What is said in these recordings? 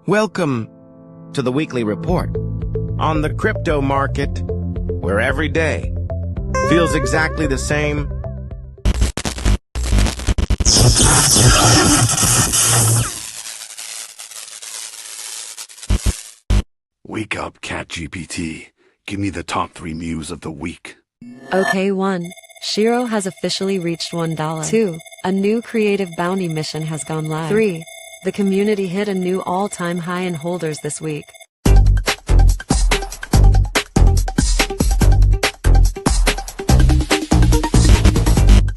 Welcome to the weekly report on the crypto market, where every day feels exactly the same. Wake up, ChatGPT. Give me the top 3 mews of the week. Okay, 1. SHIRO has officially reached $1. 2. A new creative bounty mission has gone live. 3. The community hit a new all-time high in holders this week.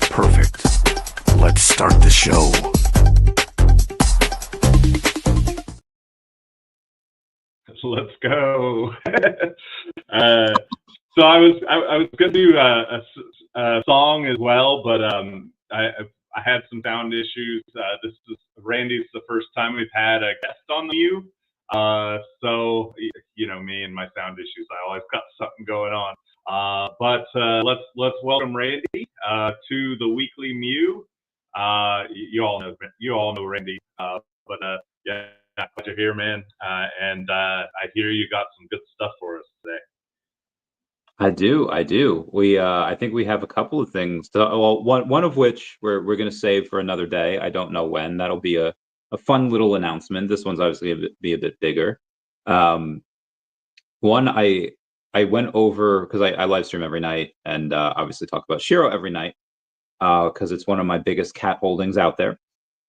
Perfect. Let's start the show. Let's go. So I was gonna do a song as well, but I had some sound issues. This is Randy's the first time we've had a guest on the View. So you know me and my sound issues. I always got something going on. But let's welcome Randy to the weekly Mew. You all know Randy. But yeah, glad you're here, man. And I hear you got some good stuff for us today. I do. I think we have a couple of things. Well, one of which we're going to save for another day. I don't know when. That'll be a fun little announcement. This one's obviously be a bit bigger. One, I went over because I live stream every night and obviously talk about SHIRO every night because it's one of my biggest cat holdings out there.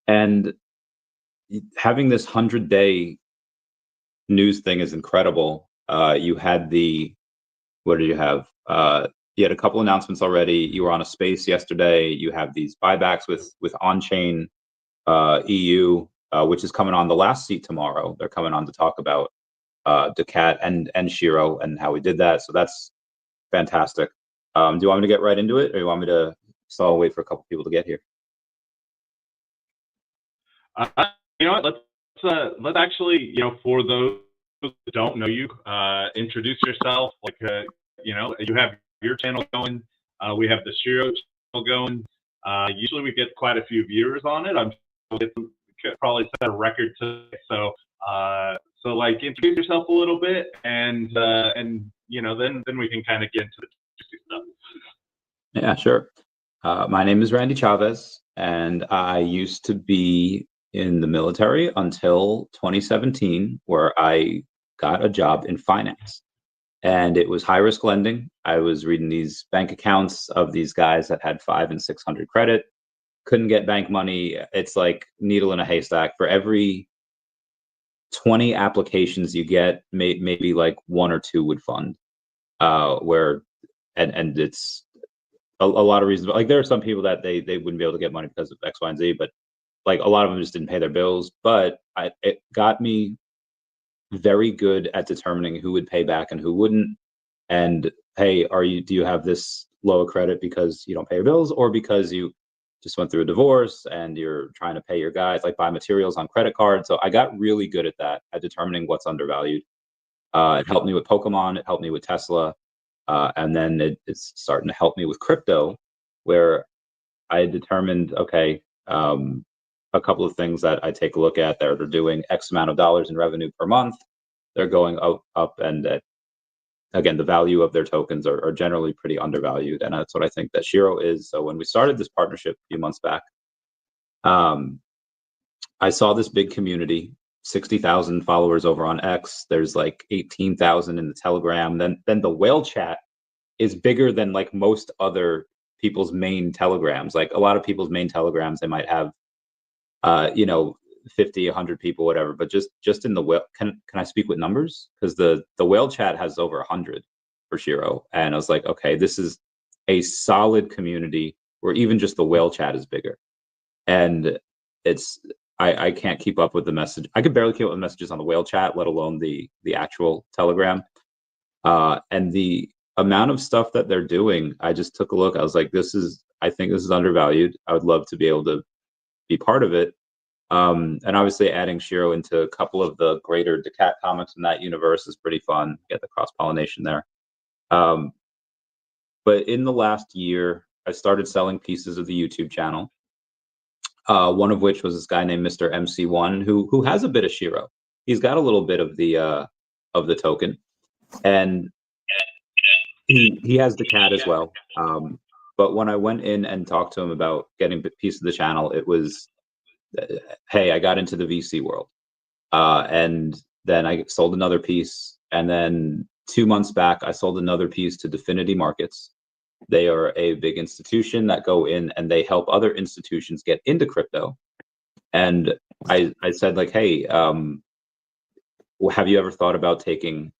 And having this 100-day news thing is incredible. You had what did you have? You had a couple announcements already. You were on a space yesterday. You have these buybacks with on-chain EU, which is coming on the last seat tomorrow. They're coming on to talk about daCat and SHIRO and how we did that. So that's fantastic. Do you want me to get right into it, or you want me to still wait for a couple people to get here? You know what? Let's actually, for those that don't know you, introduce yourself. You have your channel going. We have the SHIRO channel going. Usually we get quite a few viewers on it. I'm sure we could probably set a record today. So introduce yourself a little bit, and then we can kind of get into the juicy stuff. Yeah, sure. My name is Randy Chavez, and I used to be in the military until 2017, where I got a job in finance. And it was high-risk lending. I was reading these bank accounts of these guys that had 500 and 600 credit, couldn't get bank money. It's like needle in a haystack. For every 20 applications you get, maybe like 1 or 2 would fund. And it's a lot of reasons. Like there are some people that they wouldn't be able to get money because of X, Y, and Z, but like a lot of them just didn't pay their bills. But it got me very good at determining who would pay back and who wouldn't. And hey, do you have this low credit because you don't pay your bills, or because you just went through a divorce and you're trying to pay your guys, like buy materials on credit cards? So I got really good at that, at determining what's undervalued. It helped me with Pokemon, it helped me with Tesla, and then it's starting to help me with crypto, where I determined, okay, a couple of things that I take a look at that are doing X amount of dollars in revenue per month. They're going up, and again, the value of their tokens are generally pretty undervalued, and that's what I think that SHIRO is. So when we started this partnership a few months back, I saw this big community, 60,000 followers over on X. There's like 18,000 in the Telegram. Then the whale chat is bigger than like most other people's main telegrams. Like a lot of people's main telegrams, they might have 50, 100 people, whatever, but just in the whale, can I speak with numbers? Because the whale chat has over 100 for SHIRO. And I was like, okay, this is a solid community where even just the whale chat is bigger. And I can't keep up with the message. I could barely keep up with messages on the whale chat, let alone the actual Telegram. And the amount of stuff that they're doing, I just took a look. I was like, I think this is undervalued. I would love to be able to be part of it. And obviously adding SHIRO into a couple of the greater daCat comics in that universe is pretty fun. Get the cross-pollination there. But in the last year, I started selling pieces of the YouTube channel. One of which was this guy named Mr. MC1, who has a bit of SHIRO. he's got a little bit of the token, and he has daCat as well. But when I went in and talked to him about getting a piece of the channel, it was, hey, I got into the VC world, and then I sold another piece, and then 2 months back I sold another piece to DEVVE Markets. They are a big institution that go in and they help other institutions get into crypto. And I said, like, hey, have you ever thought about taking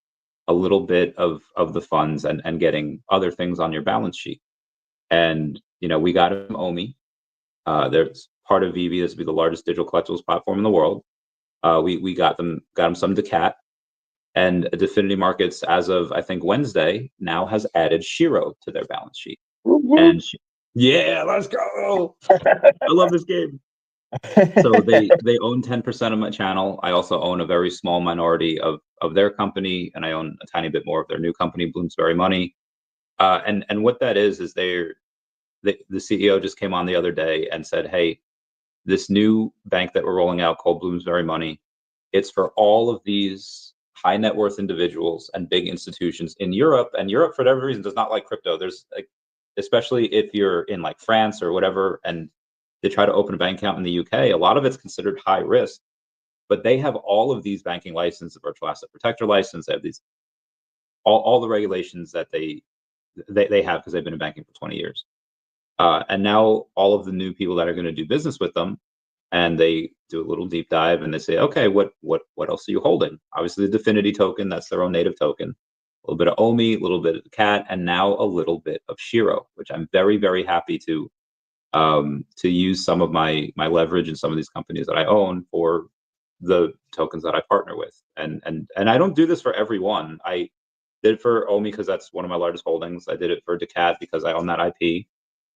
a little bit of the funds and getting other things on your balance sheet? And, you know, we got him OMI. There's part of VeVe. This will be the largest digital collectibles platform in the world. We got him some daCat. And DEVVE Markets, as of I think Wednesday, now has added SHIRO to their balance sheet. And yeah, let's go! I love this game. So they own 10% of my channel. I also own a very small minority of their company, and I own a tiny bit more of their new company, Bloomsbury Money. And what that is the CEO just came on the other day and said, hey, this new bank that we're rolling out called Bloomsbury Money, it's for all of these high net worth individuals and big institutions in Europe. And Europe, for whatever reason, does not like crypto. There's like, especially if you're in like France or whatever, and they try to open a bank account in the UK, a lot of it's considered high risk, but they have all of these banking license, the virtual asset protector license, they have these, all the regulations that they have because they've been in banking for 20 years. And now all of the new people that are going to do business with them, and they do a little deep dive and they say, okay, what else are you holding? Obviously the DEVVE token, that's their own native token, a little bit of OMI, a little bit of daCat, and now a little bit of SHIRO, which I'm very, very happy to use some of my leverage in some of these companies that I own for the tokens that I partner with. And I don't do this for everyone. I did it for OMI because that's one of my largest holdings. I did it for daCat because I own that IP.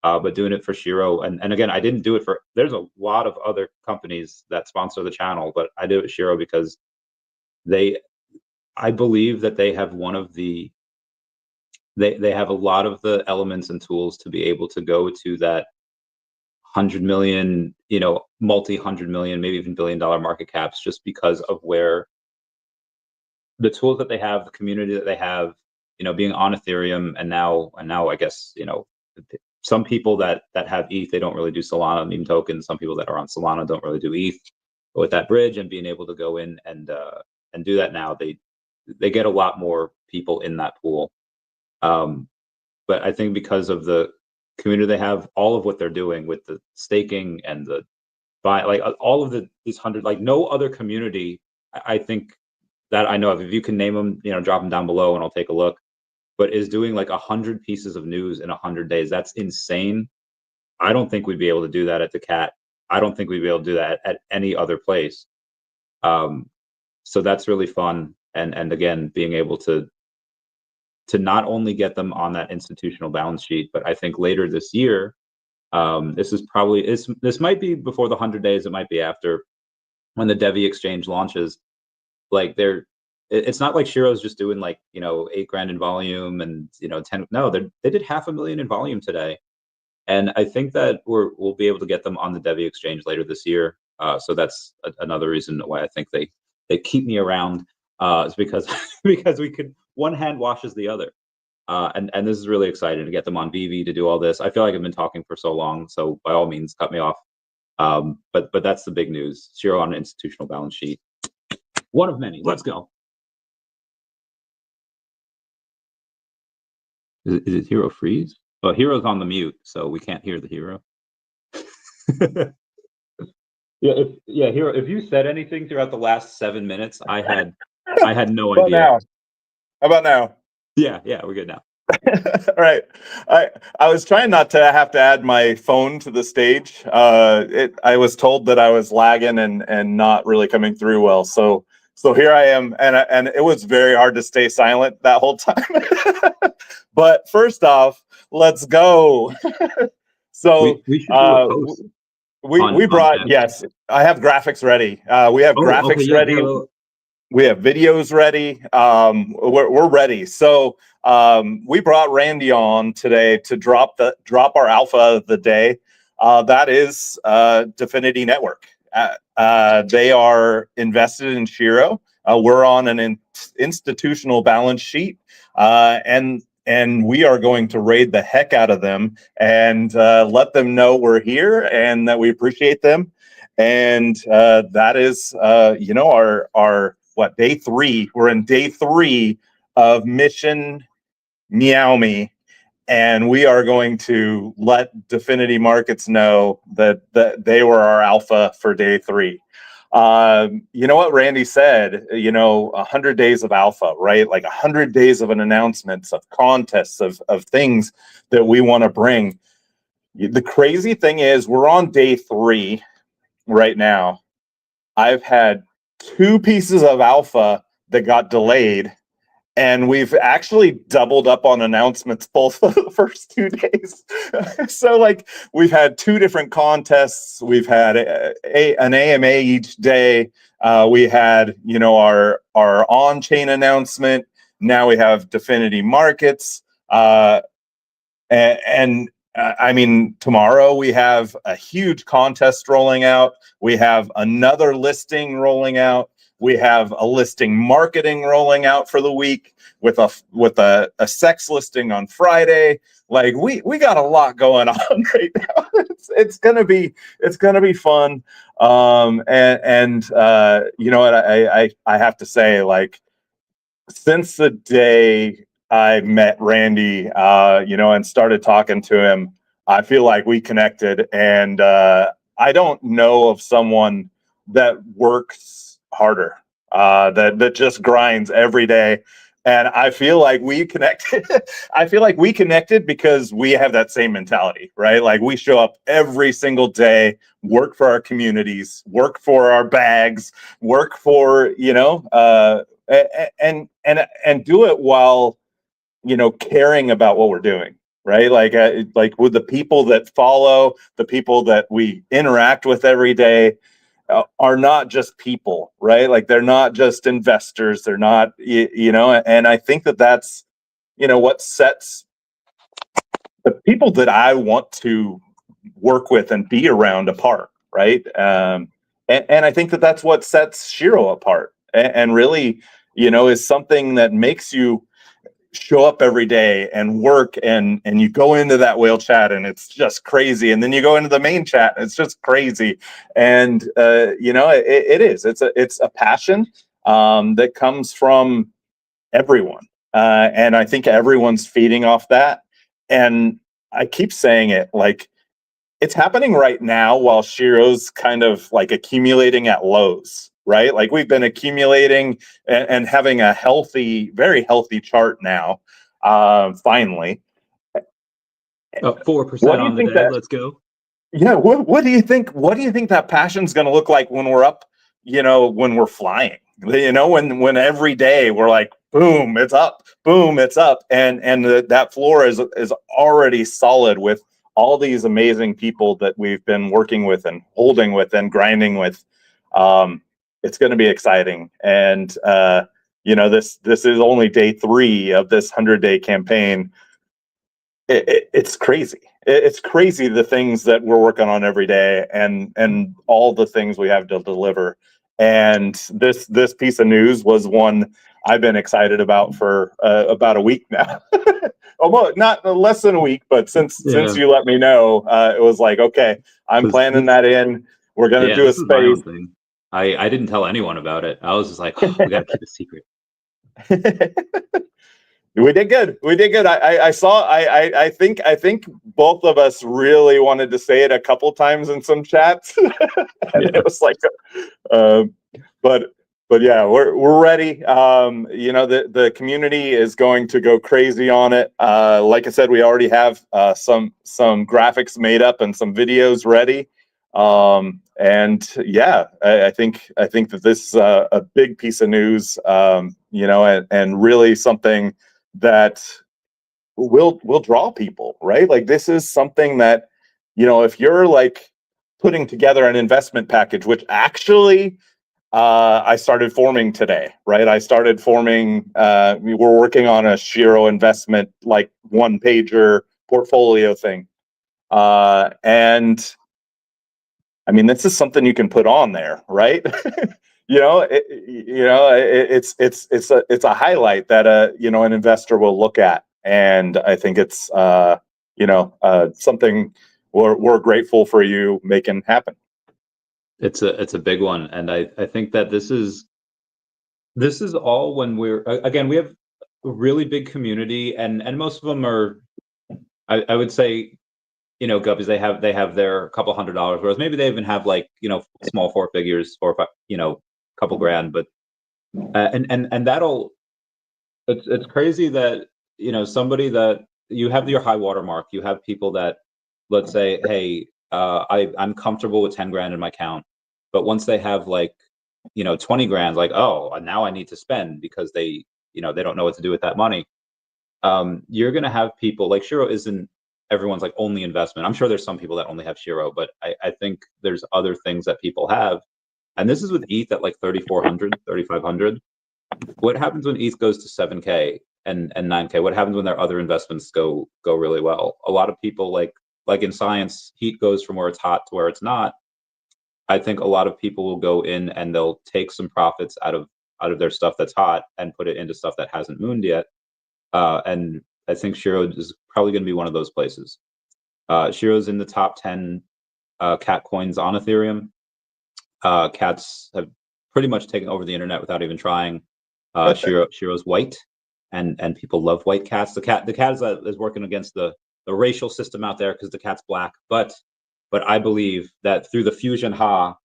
But doing it for SHIRO, and again, I didn't do it for, there's a lot of other companies that sponsor the channel, but I do it with SHIRO because I believe that they have they have a lot of the elements and tools to be able to go to that 100 million, you know, multi-100 million, maybe even billion-dollar market caps, just because of where the tools that they have, the community that they have, you know, being on Ethereum, and now I guess, you know, some people that have ETH, they don't really do Solana meme tokens. Some people that are on Solana don't really do ETH. But with that bridge and being able to go in and do that now, they get a lot more people in that pool. But I think because of the community they have, all of what they're doing with the staking and the buy, like all of these 100, like no other community, I think that I know of. If you can name them, you know, drop them down below and I'll take a look. But is doing like 100 pieces of news in 100 days. That's insane. I don't think we'd be able to do that at daCat. I don't think we'd be able to do that at any other place. So that's really fun. And again, being able to not only get them on that institutional balance sheet, but I think later this year, this might be before the 100 days, it might be after, when the DEVVE exchange launches. Like it's not like SHIRO's just doing like, you know, $8,000 in volume and, you know, 10. No, they did $500,000 in volume today. And I think that we'll be able to get them on the DEVVE exchange later this year. So that's another reason why I think they keep me around, is because we could, one hand washes the other. And this is really exciting to get them on VeVe to do all this. I feel like I've been talking for so long, so by all means, cut me off. But that's the big news. SHIRO on an institutional balance sheet. One of many. Let's go. Is it hero freeze? Well, hero's on the mute, so we can't hear the hero. Hero, if you said anything throughout the last 7 minutes, I had no idea. Now? How about now? Yeah, we're good now. All right. I was trying not to have to add my phone to the stage. I was told that I was lagging and not really coming through well. So here I am, and it was very hard to stay silent that whole time. But first off, let's go. So we brought, yes, I have graphics ready. We have graphics ready. We have videos ready. We're ready. So we brought Randy on today to drop our alpha of the day. That is DEVVE Network. They are invested in SHIRO. We're on an institutional balance sheet, and we are going to raid the heck out of them and let them know we're here and that we appreciate them. And that is, our day 3. We're in day 3 of Mission Meow Me, and we are going to let DEVVE Markets know that they were our alpha for day 3. You know what Randy said, 100 days of alpha, right? Like 100 days of an announcements, of contests, of things that we want to bring. The crazy thing is we're on day 3 right now. I've had 2 pieces of alpha that got delayed, and we've actually doubled up on announcements both of the first 2 days. So like we've had 2 different contests. We've had an AMA each day. We had, our on-chain announcement. Now we have DEVVE Markets. I mean, tomorrow we have a huge contest rolling out. We have another listing rolling out. We have a listing marketing rolling out for the week with a sex listing on Friday. Like we got a lot going on right now. It's gonna be fun. You know what, I have to say, like, since the day I met Randy, and started talking to him, I feel like we connected. And I don't know of someone that works harder, that just grinds every day. And I feel like we connected. I feel like we connected because we have that same mentality, right? Like we show up every single day, work for our communities, work for our bags, work for, and do it while, caring about what we're doing, right? Like with the people that follow, the people that we interact with every day, are not just people, right? Like they're not just investors. They're not, and I think that's, what sets the people that I want to work with and be around apart, right? And I think that's what sets SHIRO apart, and really, is something that makes you show up every day and work, and you go into that whale chat and it's just crazy, and then you go into the main chat and it's just crazy. And it's a passion that comes from everyone, and I think everyone's feeding off that. And I keep saying it, like, it's happening right now while SHIRO's kind of like accumulating at lows, right? Like we've been accumulating and having a very healthy chart now, finally. 4% on the day. Let's go. Yeah. What do you think? What do you think that passion's going to look like when we're up? When we're flying. When every day we're like, boom, it's up, boom, it's up, and that floor is already solid with all these amazing people that we've been working with and holding with and grinding with. It's going to be exciting. And, this is only day 3 of this 100-day campaign. It's crazy. It's crazy, the things that we're working on every day, and all the things we have to deliver. And this piece of news was one I've been excited about for about a week now. Almost, not less than a week, but since you let me know, it was like, okay, I'm planning that in. We're gonna do a space. I didn't tell anyone about it. I was just like, we gotta keep it secret. We did good. I think both of us really wanted to say it a couple times in some chats. And it was like, but yeah, we're ready. The community is going to go crazy on it. Like I said, we already have some graphics made up and some videos ready. And yeah, I think that this is a big piece of news, and really something that will draw people, right? Like this is something that, if you're like putting together an investment package, which actually I started forming today, right? I started forming, we were working on a SHIRO investment, like 1-pager portfolio thing. And I mean, this is something you can put on there, right? It's a highlight that an investor will look at, and I think it's something we're grateful for you making happen. It's a big one, and I think that this is all when we're again, we have a really big community, and most of them are, I would say, guppies, they have their couple $100, whereas maybe they even have like, small 4 figures, 4 or 5, couple grand, but and that'll, it's crazy that somebody that you have your high water mark, you have people that, let's say, hey, I'm comfortable with 10 grand in my account, but once they have like 20 grand, like, oh, now I need to spend because they don't know what to do with that money. You're gonna have people like SHIRO isn't everyone's like only investment. I'm sure there's some people that only have SHIRO, but I think there's other things that people have. And this is with ETH at like 3,400, 3,500. What happens when ETH goes to 7K and 9K? What happens when their other investments go really well? A lot of people like in science, heat goes from where it's hot to where it's not. I think a lot of people will go in and they'll take some profits out of their stuff that's hot and put it into stuff that hasn't mooned yet. And I think SHIRO is probably going to be one of those places. SHIRO's in the top 10 cat coins on Ethereum. Cats have pretty much taken over the internet without even trying. SHIRO's white, and people love white cats. The cat is working against the racial system out there because the cat's black. But I believe that through the fusion of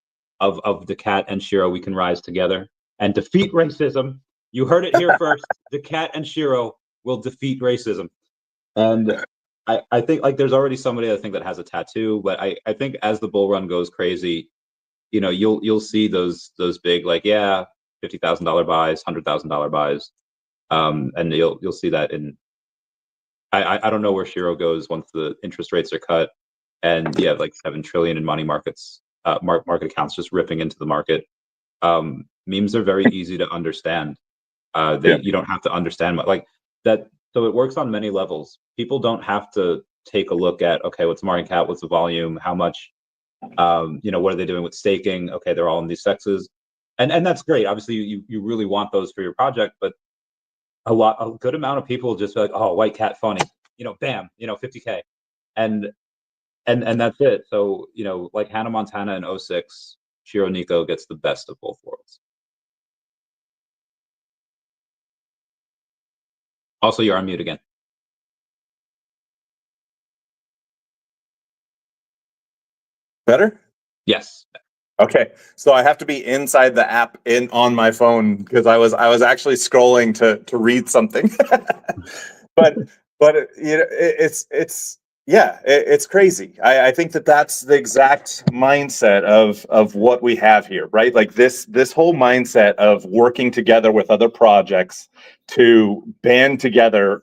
daCat and SHIRO, we can rise together and defeat racism. You heard it here first. daCat and SHIRO will defeat racism. And I think like there's already somebody I think that has a tattoo, but I think as the bull run goes crazy, you'll see those big like $50,000 buys, $100,000 buys, and you'll see that in. I don't know where SHIRO goes once the interest rates are cut, and you have like 7 trillion in money markets, market accounts just ripping into the market. Memes are very easy to understand. You don't have to understand like that. So it works on many levels. People don't have to take a look at, okay, what's the market cap, what's the volume, how much, what are they doing with staking? Okay, they're all in these sexes, and that's great. Obviously, you really want those for your project, but a good amount of people just be like, oh, white cat funny, bam, 50K, and that's it. So like Hannah Montana in 06, SHIRO Nico gets the best of both worlds. Also, you're on mute again. Better? Yes. Okay, so I have to be inside the app on my phone because I was actually scrolling to read something, but it's crazy. I think that's the exact mindset of what we have here, right? Like this whole mindset of working together with other projects to band together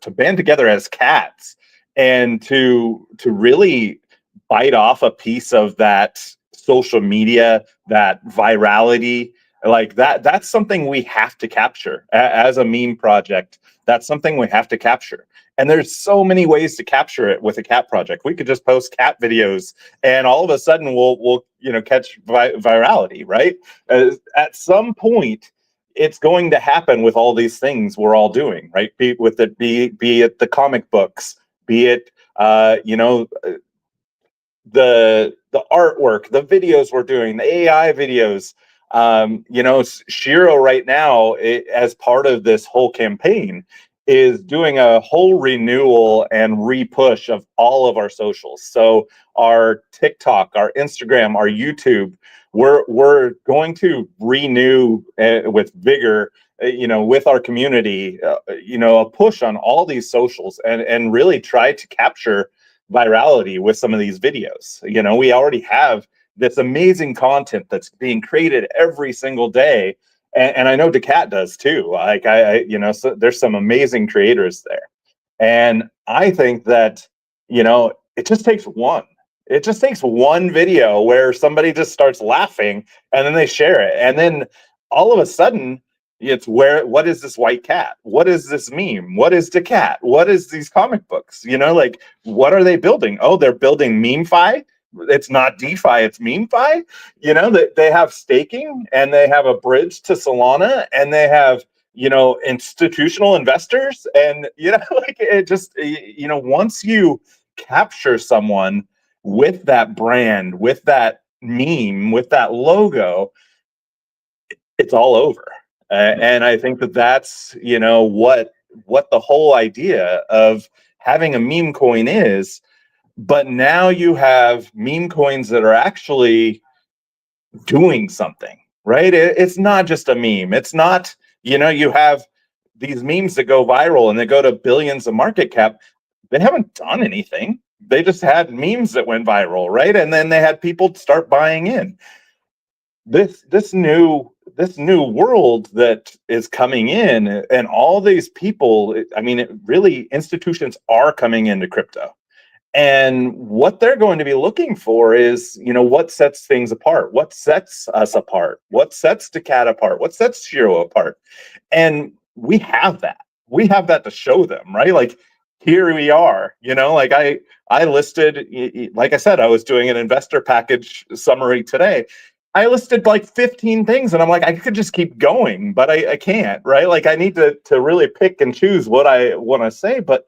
as cats and to really bite off a piece of that social media, that virality, like that's something we have to capture as a meme project. That's something we have to capture. And there's so many ways to capture it with a cat project. We could just post cat videos and all of a sudden we'll catch virality, right? At some point, it's going to happen with all these things we're all doing, right? Be it the comic books, be it the artwork, the videos we're doing, the AI videos. SHIRO right now, as part of this whole campaign, is doing a whole renewal and re-push of all of our socials. So our TikTok, our Instagram, our YouTube, we're going to renew with vigor, with our community, a push on all these socials and really try to capture virality with some of these videos. We already have this amazing content that's being created every single day, and I know daCat does too. Like so there's some amazing creators there, and I think that it just takes one. It just takes one video where somebody just starts laughing, and then they share it, and then all of a sudden it's what is this white cat? What is this meme? What is daCat? What is these comic books? Like, what are they building? Oh, they're building MemeFi. it's not DeFi, it's MemeFi. You know, that they have staking and they have a bridge to Solana and they have, you know, institutional investors. And, you know, like it just, you know, once you capture someone with that brand, with that meme, with that logo, it's all over. And I think that that's, you know, what the whole idea of having a meme coin is. But now you have meme coins that are actually doing something, right? It's not just a meme. It's not, you know, you have these memes that go viral and they go to billions of market cap. They haven't done anything. They just had memes that went viral, right? And then they had people start buying in. This new world that is coming in, and all these people, I mean, really, institutions are coming into crypto. And what they're going to be looking for is, you know, what sets things apart? What sets us apart? What sets daCat apart? What sets SHIRO apart? And we have that. We have that to show them, right? Like, here we are, you know, like I listed, like I said, I was doing an investor package summary today. I listed like 15 things and I'm like, I could just keep going, but I can't, right? Like I need to really pick and choose what I want to say, but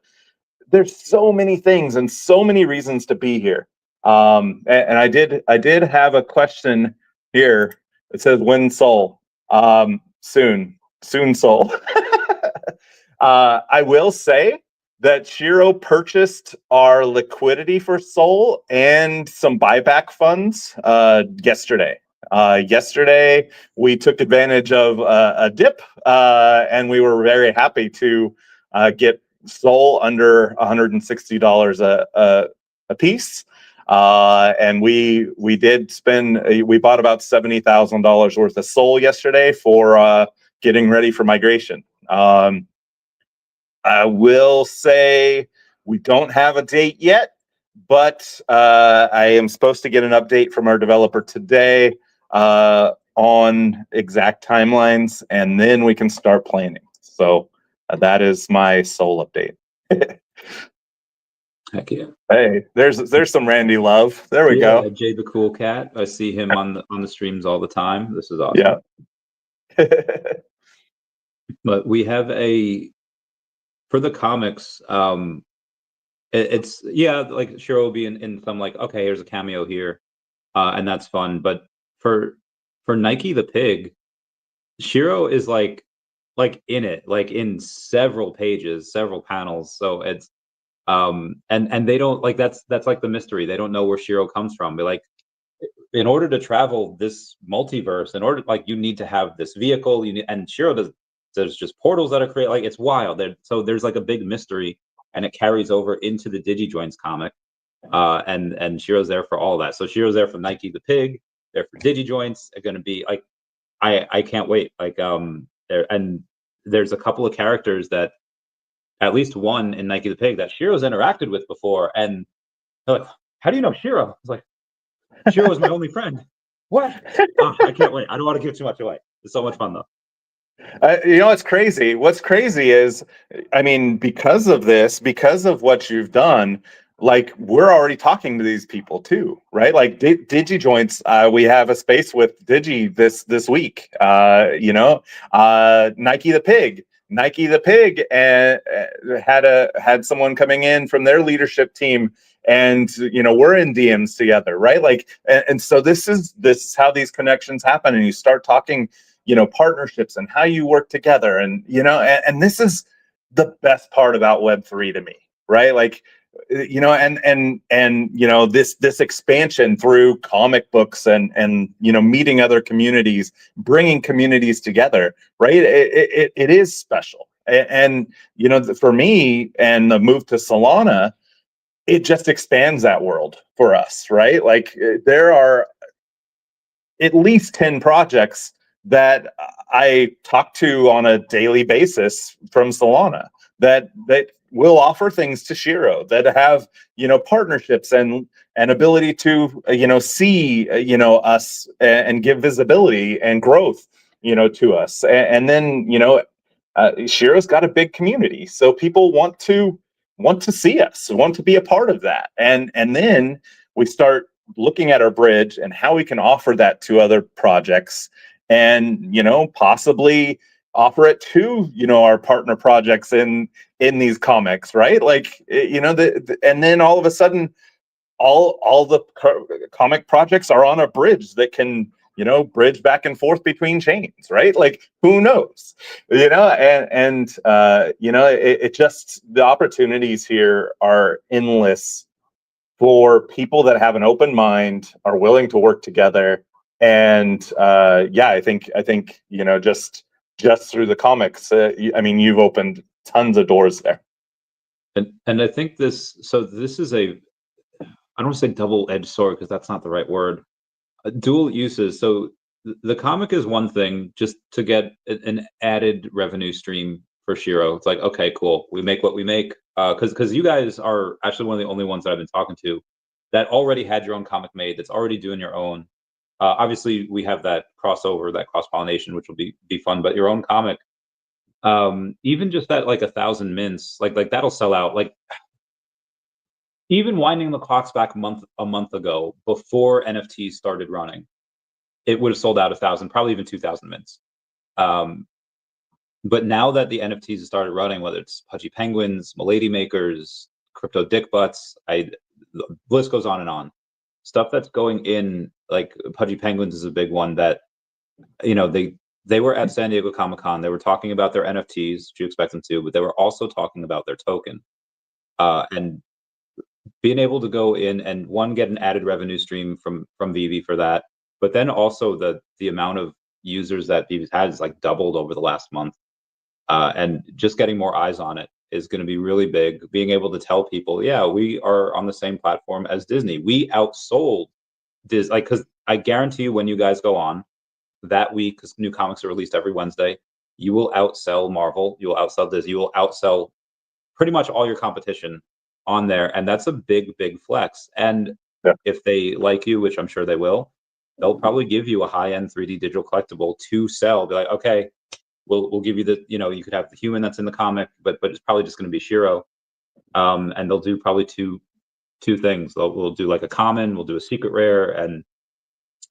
there's so many things and so many reasons to be here. And I did have a question here. It says, when Sol? Soon Sol. I will say that SHIRO purchased our liquidity for Sol and some buyback funds yesterday. Yesterday, we took advantage of a dip, and we were very happy to get Sol under $160 a piece. And we did spend, we bought about $70,000 worth of Sol yesterday for getting ready for migration. I will say we don't have a date yet, but I am supposed to get an update from our developer today on exact timelines, and then we can start planning. So that is my Sol update. Heck yeah! Hey, there's some Randy love. There we go. Jay the Cool Cat. I see him on the streams all the time. This is awesome. Yeah. But we have for the comics. It's like SHIRO will be in some like, okay, here's a cameo here, and that's fun. But for Nike the Pig, SHIRO is like in it, like in several pages, several panels. So it's and they don't like that's like the mystery. They don't know where SHIRO comes from. But like, in order to travel this multiverse, in order like you need to have this vehicle. And SHIRO there's just portals that are created. Like it's wild. So there's like a big mystery, and it carries over into the DigiJoints comic. And SHIRO's there for all that. So SHIRO's there for Nike the Pig. There for DigiJoints. Are going to be like, I can't wait. Like there's a couple of characters that, at least one in Nike the Pig, that SHIRO's interacted with before, and they're like, how do you know SHIRO? I was like, SHIRO is my only friend. What? I can't wait. I don't want to give too much away. It's so much fun though. You know, it's crazy. What's crazy is, I mean, because of what you've done, like we're already talking to these people too, right? Like DigiJoints, we have a space with Digi this week. You know, Nike the Pig had someone coming in from their leadership team, and you know, we're in DMs together, right? Like, and so this is how these connections happen, and you start talking, you know, partnerships and how you work together, and you know, and this is the best part about Web3 to me, right? Like, you know, and you know, this expansion through comic books and you know, meeting other communities, bringing communities together, right? It is special, and you know, for me, and the move to Solana, it just expands that world for us, right? Like there are at least 10 projects that I talk to on a daily basis from Solana that will offer things to SHIRO, that have, you know, partnerships and ability to, you know, see, you know, us and give visibility and growth, you know, to us. And then, you know, SHIRO's got a big community, so people want to see us, want to be a part of that. And then we start looking at our bridge and how we can offer that to other projects, and possibly offer it to our partner projects in these comics, right? Like and then all of a sudden all the comic projects are on a bridge that can bridge back and forth between chains, right? Like, who knows? And it just, the opportunities here are endless for people that have an open mind, are willing to work together. And I think just through the comics, you've opened tons of doors there. And I think this is a, I don't want to say double-edged sword because that's not the right word. Dual uses. So the comic is one thing, just to get an added revenue stream for SHIRO. It's like, okay, cool. We make what we make. Because you guys are actually one of the only ones that I've been talking to that already had your own comic made, that's already doing your own. Obviously, we have that crossover, that cross-pollination, which will be fun. But your own comic, even just that, like 1,000 mints, like that'll sell out. Like, even winding the clocks back a month ago, before NFTs started running, it would have sold out 1,000, probably even 2,000 mints. But now that the NFTs have started running, whether it's Pudgy Penguins, Milady Makers, Crypto Dick Butts, the list goes on and on. Stuff that's going in, like Pudgy Penguins is a big one that, they were at San Diego Comic-Con. They were talking about their NFTs, which you expect them to, but they were also talking about their token. And being able to go in and get an added revenue stream from VeVe for that, but then also the amount of users that VeVe's had is like doubled over the last month, and just getting more eyes on it is going to be really big. Being able to tell people, yeah, we are on the same platform as Disney. We outsold Disney, like, because I guarantee you, when you guys go on that week, because new comics are released every Wednesday, you will outsell Marvel, you will outsell Disney, you will outsell pretty much all your competition on there, and that's a big flex. And if they like you, which I'm sure they will, they'll probably give you a high-end 3D digital collectible to sell. Be like, okay, we'll give you the, you could have the human that's in the comic, but it's probably just going to be SHIRO. And they'll do probably two things. We'll do like a common, we'll do a secret rare, and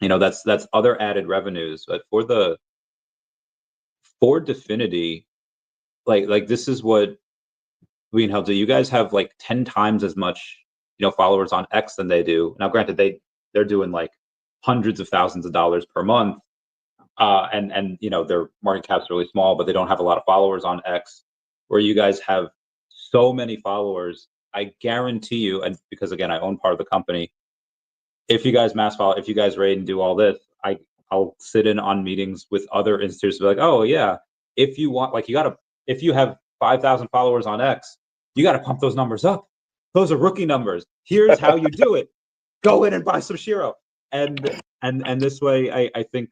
that's other added revenues. But for Definity, like this is what we can help do. You guys have like 10 times as much followers on X than they do. Now, granted, they're doing like hundreds of thousands of dollars per month, and their market cap's really small, but they don't have a lot of followers on X, where you guys have so many followers. I guarantee you, and because again, I own part of the company, if you guys mass follow, if you guys raid and do all this, I'll sit in on meetings with other institutes to be like, oh yeah, if you want, like, if you have 5,000 followers on X, you got to pump those numbers up. Those are rookie numbers. Here's how you do it. Go in and buy some SHIRO. And this way, I think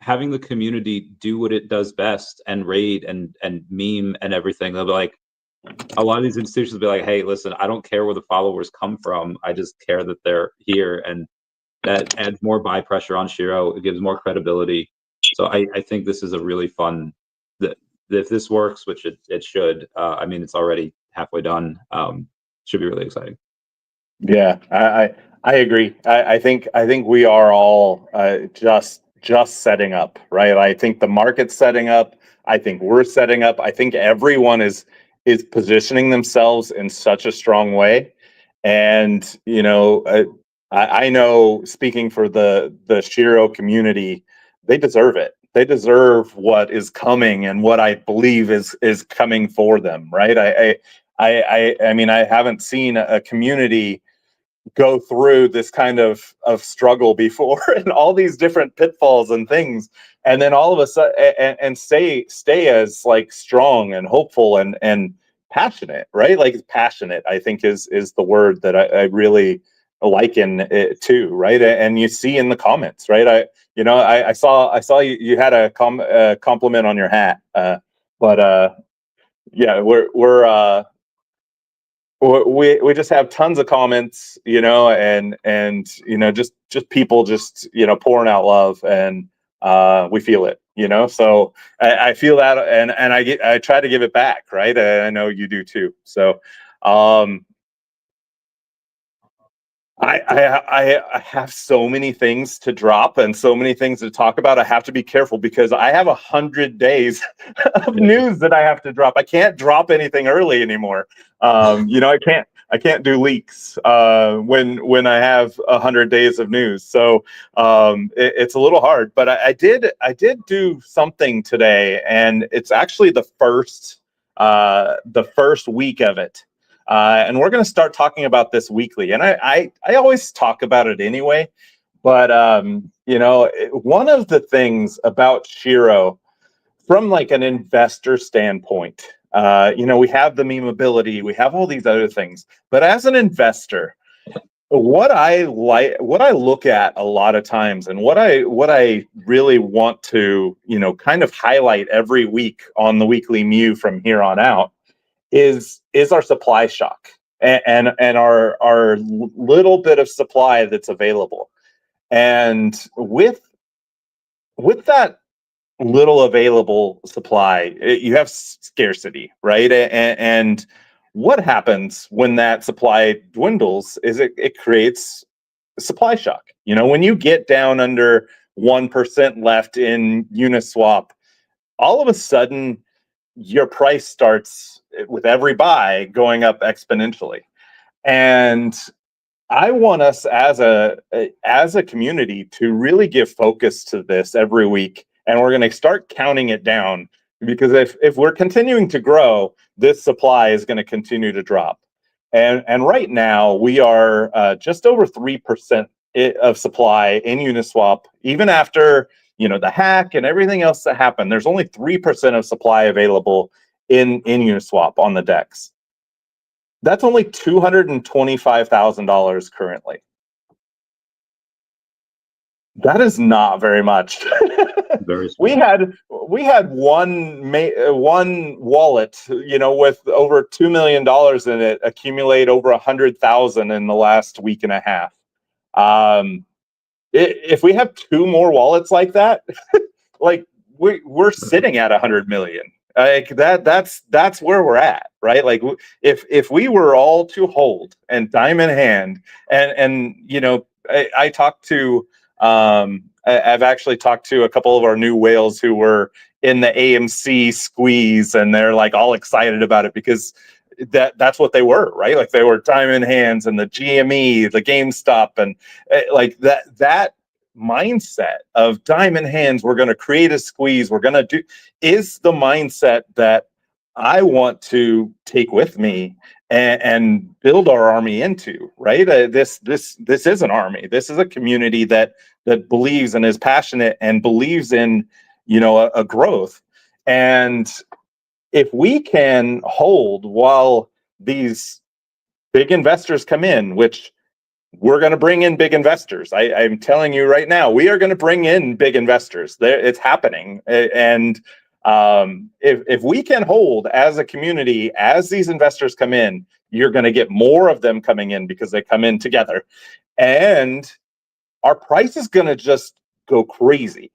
having the community do what it does best and raid and meme and everything, they'll be like, a lot of these institutions will be like, hey, listen, I don't care where the followers come from. I just care that they're here. And that adds more buy pressure on SHIRO. It gives more credibility. So I think this is a really fun, if this works, which it should, it's already halfway done, should be really exciting. Yeah, I agree. I think we are all just setting up, right? I think the market's setting up. I think we're setting up. I think everyone is positioning themselves in such a strong way. And I know, speaking for the SHIRO community, they deserve it. They deserve what is coming and what I believe is coming for them, right? I haven't seen a community go through this kind of struggle before, and all these different pitfalls and things, and then all of a sudden and stay as like strong and hopeful and passionate, right? Like, passionate, I think is the word that I really liken it to, right? And you see in the comments, right? I saw you had a compliment on your hat, but yeah, we just have tons of comments, and just people just pouring out love, and we feel it, so I feel that, and I try to give it back, right? I know you do too. So I have so many things to drop and so many things to talk about. I have to be careful because I have 100 days of news that I have to drop. I can't drop anything early anymore. You know, I can't do leaks when I have 100 days of news. So it's a little hard. But I did do something today, and it's actually the first week of it. And we're going to start talking about this weekly. And I always talk about it anyway. But, you know, one of the things about SHIRO, from like an investor standpoint, you know, we have the memeability, we have all these other things. But as an investor, what I look at a lot of times, and what I really want to, you know, kind of highlight every week on the weekly Mew from here on out, is our supply shock and our little bit of supply that's available. And with that little available supply, you have scarcity, right? And what happens when that supply dwindles is it creates supply shock. You know, when you get down under 1% left in Uniswap, all of a sudden your price starts, with every buy, going up exponentially. And I want us as a community to really give focus to this every week, and we're going to start counting it down, because if we're continuing to grow, this supply is going to continue to drop. And right now we are just over 3% of supply in Uniswap, even after, you know, the hack and everything else that happened. There's only 3% of supply available in Uniswap on the DEX. That's only $225,000 currently. That is not very much. we had one wallet, you know, with over $2 million in it, accumulate over 100,000 in the last week and a half. If we have two more wallets like that, like we're sitting at 100 million. Like that's where we're at, right? Like if we were all to hold and diamond hand, and you know, I talked to I've actually talked to a couple of our new whales who were in the AMC squeeze, and they're like all excited about it because that's what they were, right? Like they were diamond hands, and the GME, the GameStop, and like that mindset of diamond hands, we're going to create a squeeze, we're going to do, is the mindset that I want to take with me and build our army into, right? This is an army. This is a community that believes and is passionate and believes in, you know, a growth. And if we can hold while these big investors come in, which we're going to bring in big investors. I'm telling you right now, we are going to bring in big investors. It's happening. And if we can hold as a community, as these investors come in, you're going to get more of them coming in because they come in together. And our price is going to just go crazy.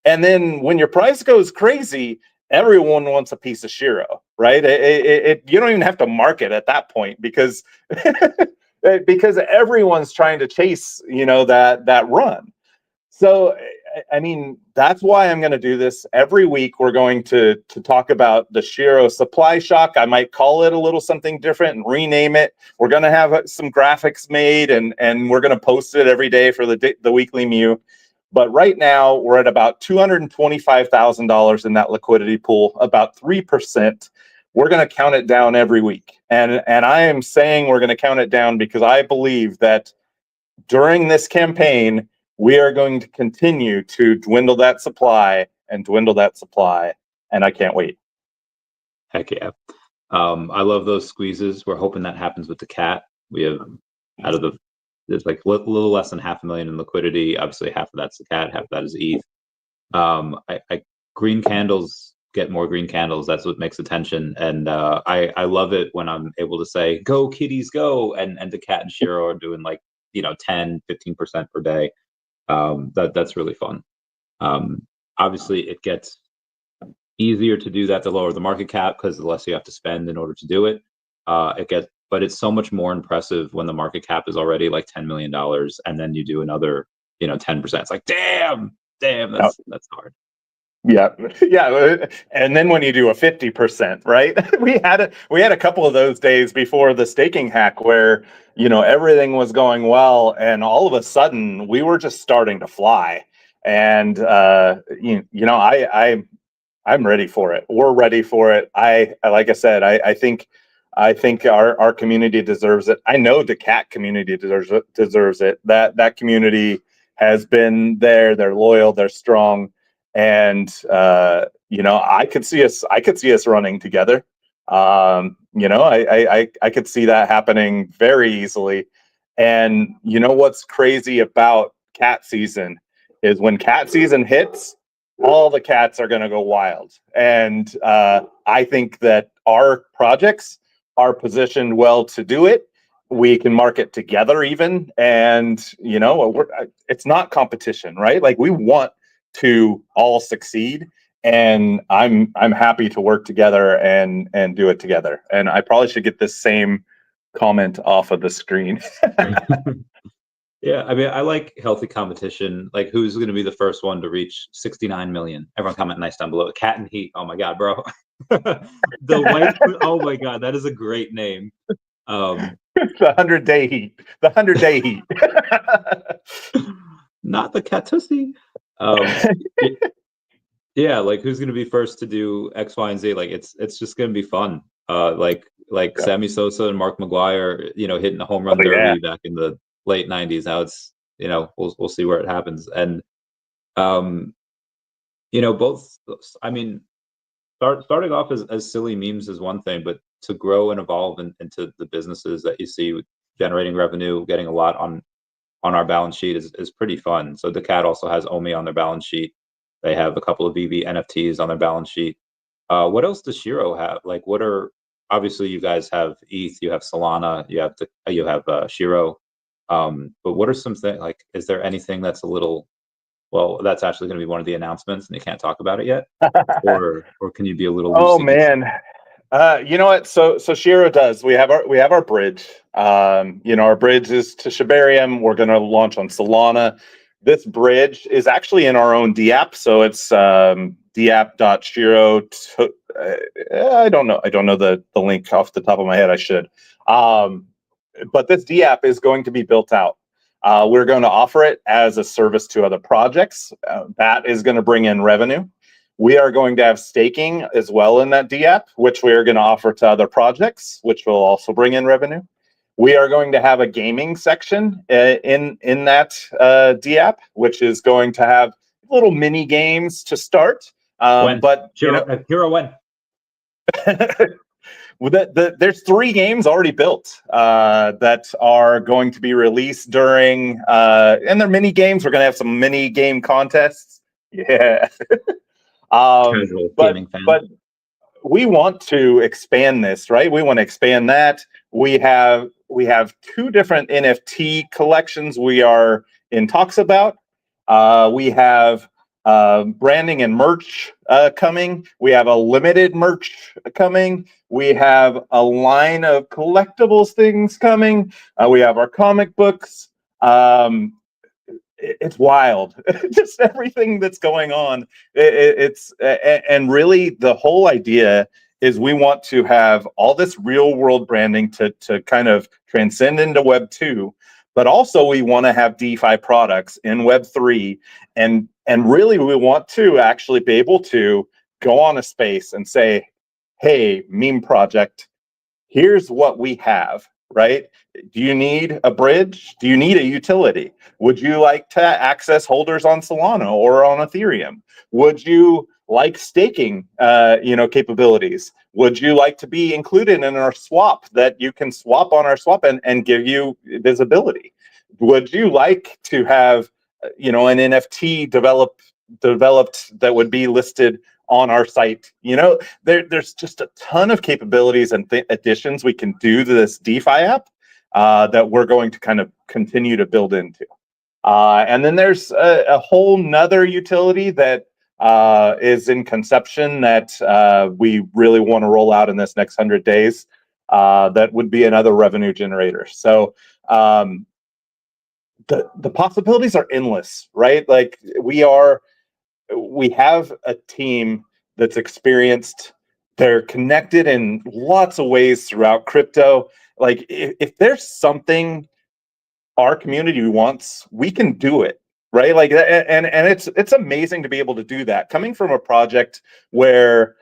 And then when your price goes crazy, everyone wants a piece of SHIRO, right? You don't even have to market at that point, because because everyone's trying to chase, you know, that run. So, I mean, that's why I'm going to do this every week. We're going to talk about the SHIRO supply shock. I might call it a little something different and rename it. We're going to have some graphics made, and we're going to post it every day for the weekly Mew. But right now we're at about $225,000 in that liquidity pool, about 3%. We're going to count it down every week. And I am saying we're going to count it down because I believe that during this campaign, we are going to continue to dwindle that supply and dwindle that supply. And I can't wait. Heck yeah. I love those squeezes. We're hoping that happens with daCat. We have there's like a little less than 500,000 in liquidity. Obviously, half of that's daCat, half of that is ETH. Green candles get more green candles. That's what makes attention. And I love it when I'm able to say, go kitties, go. And daCat and SHIRO are doing like, you know, 10, 15% per day. That's really fun. Obviously, it gets easier to do that the lower the market cap, because the less you have to spend in order to do it. It gets but it's so much more impressive when the market cap is already like $10 million, and then you do another, 10%. It's like, damn, that's hard. Yeah, yeah, and then when you do a 50%, right? we had a couple of those days before the staking hack where everything was going well, and all of a sudden we were just starting to fly. And I'm ready for it. We're ready for it. Like I said, I think our community deserves it. I know the cat community deserves it. That community has been there. They're loyal. They're strong. And I could see us running together. I could see that happening very easily. And what's crazy about cat season is when cat season hits, all the cats are going to go wild. And I think that our projects are positioned well to do it. We can market together even, and it's not competition, right? Like, we want to all succeed, and I'm happy to work together and do it together. And I probably should get this same comment off of the screen. Yeah, I mean, I like healthy competition. Like, who's going to be the first one to reach 69 million? Everyone comment nice down below. Cat and Heat. Oh my God, bro. The white. Oh my God, that is a great name. The 100-day heat. The 100-day heat. Not the Catussy. Yeah, like, who's going to be first to do X, Y, and Z? Like, it's just going to be fun. Like Sammy Sosa and Mark McGwire, hitting the home run derby back in the late 90s. Now it's, we'll see where it happens. And both, I mean, starting off as silly memes is one thing, but to grow and evolve into the businesses that you see generating revenue, getting a lot on our balance sheet is pretty fun. So daCat also has Omi on their balance sheet. They have a couple of VeVe NFTs on their balance sheet. What else does SHIRO have? Like, obviously you guys have ETH, you have Solana, you have SHIRO. But what are some things, like, is there anything that's that's actually going to be one of the announcements and you can't talk about it yet? or can you be a little Oh man. You know what? So SHIRO does. We have our bridge. Our bridge is to Shibarium. We're going to launch on Solana. This bridge is actually in our own DApp. So it's dapp.shiro. I don't know the link off the top of my head. I should. But this DApp is going to be built out. We're going to offer it as a service to other projects. That is going to bring in revenue. We are going to have staking as well in that DApp, which we are going to offer to other projects, which will also bring in revenue. We are going to have a gaming section in that DApp, which is going to have little mini games to start. But SHIRO when? There's 3 games already built that are going to be released during, and they're mini games. We're going to have some mini game contests. Yeah. But we want to expand this, right? We want to expand that. We have 2 different NFT collections we are in talks about. We have branding and merch coming. We have a limited merch coming. We have a line of collectibles things coming. We have our comic books. It's wild. Just everything that's going on. And really the whole idea is we want to have all this real world branding to kind of transcend into Web 2, but also we want to have DeFi products in Web 3. And really we want to actually be able to go on a space and say, hey, meme project, here's what we have, right? Do you need a bridge? Do you need a utility? Would you like to access holders on Solana or on Ethereum? Would you like staking capabilities? Would you like to be included in our swap that you can swap on our swap and give you visibility? Would you like to have an NFT developed that would be listed on our site? There's just a ton of capabilities and additions we can do to this DeFi app that we're going to kind of continue to build into. And then there's a whole nother utility that is in conception that we really want to roll out in this next 100 days. that would be another revenue generator. So the possibilities are endless, right? Like we have a team that's experienced. They're connected in lots of ways throughout crypto. Like if there's something our community wants, we can do it, right? Like, and it's amazing to be able to do that. Coming from a project where,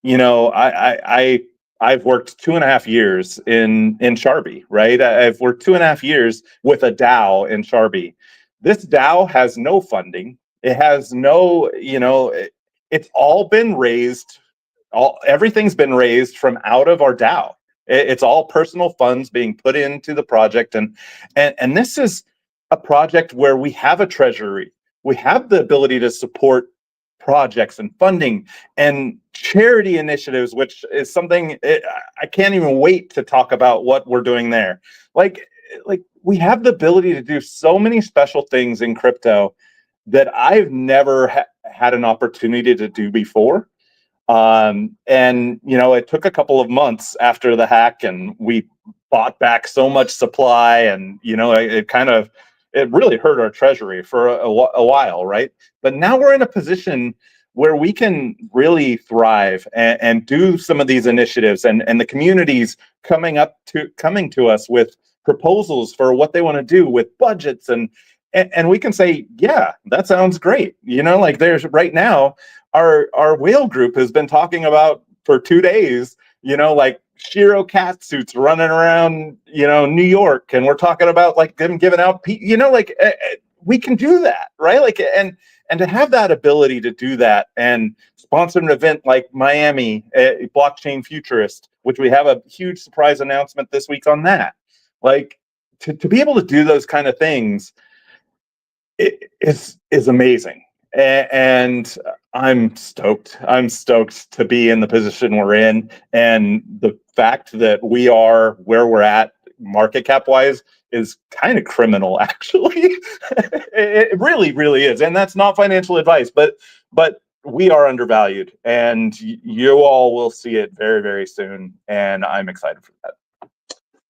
you know, I've worked 2.5 years in Sharby, right? I've worked 2.5 years with a DAO in Sharby. This DAO has no funding. It has no, you know, it's all been raised. Everything's been raised from out of our DAO. It's all personal funds being put into the project, and this is a project where we have a treasury. We have the ability to support projects and funding and charity initiatives, which is something I can't even wait to talk about what we're doing there. Like we have the ability to do so many special things in crypto that I've never had an opportunity to do before. And you know, it took a couple of months after the hack, and we bought back so much supply, and you know, it really hurt our treasury for a while, right? But now we're in a position where we can really thrive and do some of these initiatives, and the communities coming to us with proposals for what they want to do with budgets, and we can say, yeah, that sounds great. You know, like there's right now, our whale group has been talking about for 2 days, you know, like SHIRO cat suits running around, you know, New York, and we're talking about like them giving out, you know, like we can do that, right? Like, and to have that ability to do that and sponsor an event like Miami Blockchain Futurist, which we have a huge surprise announcement this week on that, like to be able to do those kind of things, is amazing. And I'm stoked. I'm stoked to be in the position we're in, and the fact that we are where we're at market cap wise is kind of criminal, actually. It really, really is. And that's not financial advice, but we are undervalued, and you all will see it very, very soon. And I'm excited for that.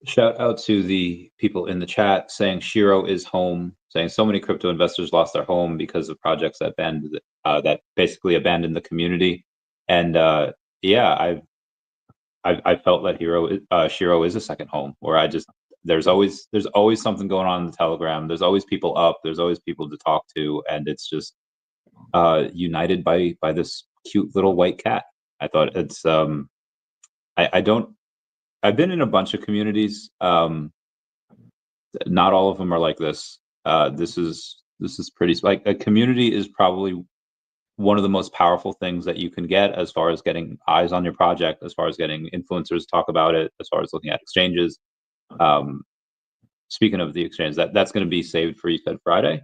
Shout out to the people in the chat saying SHIRO is home, saying so many crypto investors lost their home because of projects that that basically abandoned the community. And yeah, I felt that SHIRO is a second home, where there's always something going on in the Telegram. There's always people up. There's always people to talk to, and it's just united by this cute little white cat. I thought it's I've been in a bunch of communities. Not all of them are like this. This is pretty, like, a community is probably one of the most powerful things that you can get, as far as getting eyes on your project, as far as getting influencers to talk about it, as far as looking at exchanges. Speaking of the exchange, that's going to be saved for, you said, Friday.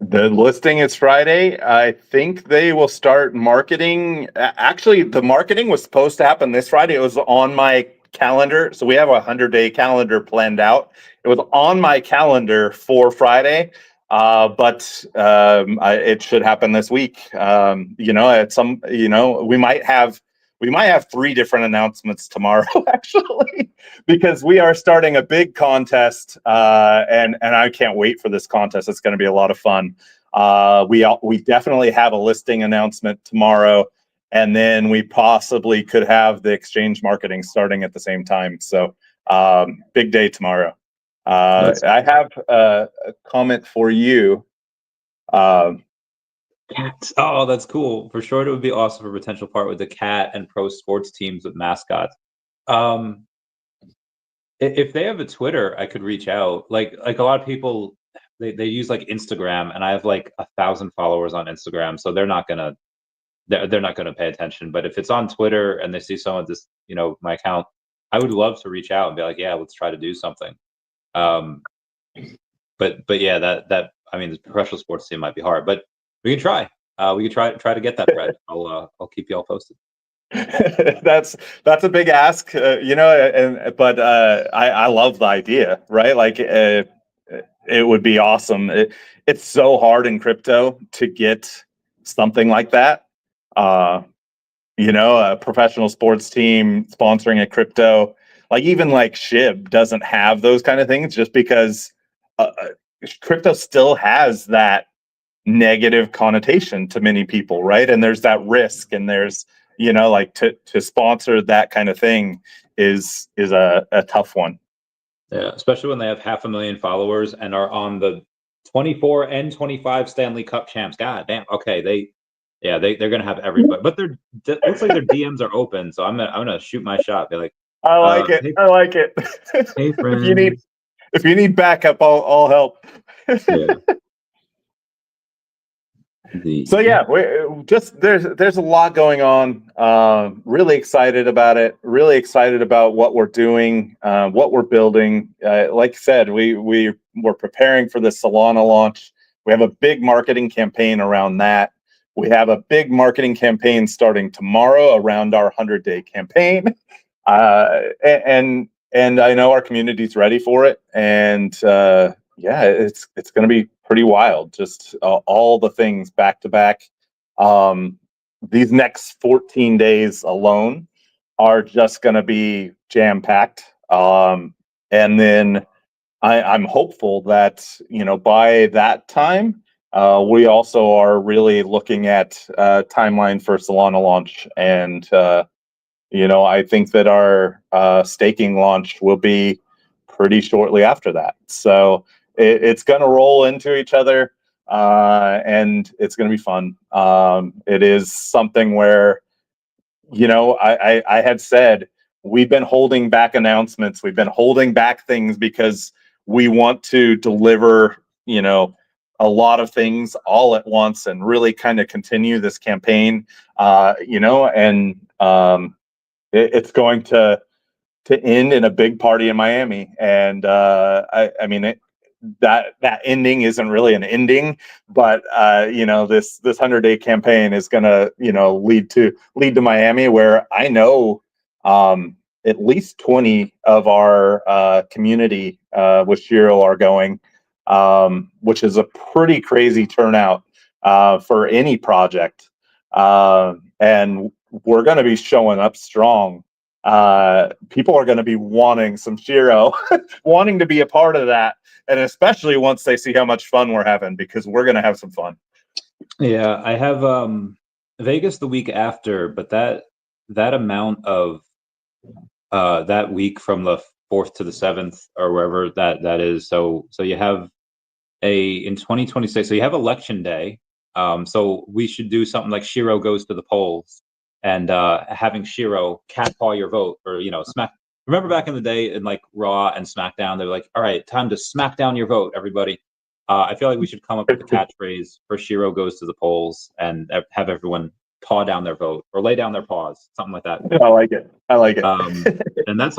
The listing is Friday. I think they will start marketing. Actually, the marketing was supposed to happen this Friday. It was on my calendar. So we have a 100-day calendar planned out. It was on my calendar for Friday, but it should happen this week. You know, we might have 3 different announcements tomorrow, actually, because we are starting a big contest, and I can't wait for this contest. It's going to be a lot of fun. We definitely have a listing announcement tomorrow, and then we possibly could have the exchange marketing starting at the same time. So big day tomorrow. I have a comment for you. Cats. Oh, that's cool. For sure, it would be awesome for a potential part with the cat and pro sports teams with mascots. If they have a Twitter, I could reach out. Like a lot of people, they use like Instagram, and I have like 1,000 followers on Instagram, so they're not gonna pay attention. But if it's on Twitter and they see someone this, you know, my account, I would love to reach out and be like, yeah, let's try to do something. But yeah, that I mean, the professional sports team might be hard, but we can try. We can try to get that, Fred. I'll keep you all posted. That's a big ask, you know, but I love the idea, right? Like it would be awesome. It's so hard in crypto to get something like that. you know, a professional sports team sponsoring a crypto, like even like SHIB doesn't have those kind of things, just because crypto still has that negative connotation to many people, right? And there's that risk, and there's, you know, like to sponsor that kind of thing is a tough one. Yeah, especially when they have 500,000 followers and are on the 24 and 25 Stanley Cup champs. God damn. Okay, they're gonna have everybody, but it looks like their DMs are open, so I'm gonna shoot my shot. Be like, I like it. Hey, I like it. hey if you need friends. backup, I'll help. Yeah. So yeah, we just there's a lot going on. Really excited about it. Really excited about what we're doing, what we're building. Like I said, we're preparing for the Solana launch. We have a big marketing campaign around that. We have a big marketing campaign starting tomorrow around our 100-day campaign, and I know our community's ready for it. And yeah, it's going to be pretty wild. Just all the things back to back. These next 14 days alone are just going to be jam packed. And then I'm hopeful that, you know, by that time, we also are really looking at timeline for Solana launch. And, you know, I think that our staking launch will be pretty shortly after that. So it's going to roll into each other, and it's going to be fun. It is something where, you know, I had said we've been holding back announcements. We've been holding back things because we want to deliver, you know, a lot of things all at once and really kind of continue this campaign, you know, and it's going to end in a big party in Miami. And I mean, that ending isn't really an ending, but you know, this 100-day campaign is going to, you know, lead to Miami, where I know at least 20 of our community with SHIRO are going, which is a pretty crazy turnout for any project. And we're going to be showing up strong. People are going to be wanting some SHIRO, wanting to be a part of that. And especially once they see how much fun we're having, because we're going to have some fun. Yeah, I have Vegas the week after, but that amount of that week from the 4th to the 7th or wherever that is. So you have in 2026, so you have election day. So we should do something like SHIRO goes to the polls, and having SHIRO catpaw your vote, or, you know, smack. Remember back in the day in like Raw and SmackDown, they're like, all right, time to smack down your vote, everybody. I feel like we should come up with a catchphrase for SHIRO goes to the polls, and have everyone paw down their vote or lay down their paws, something like that. I like it. I like it. And that's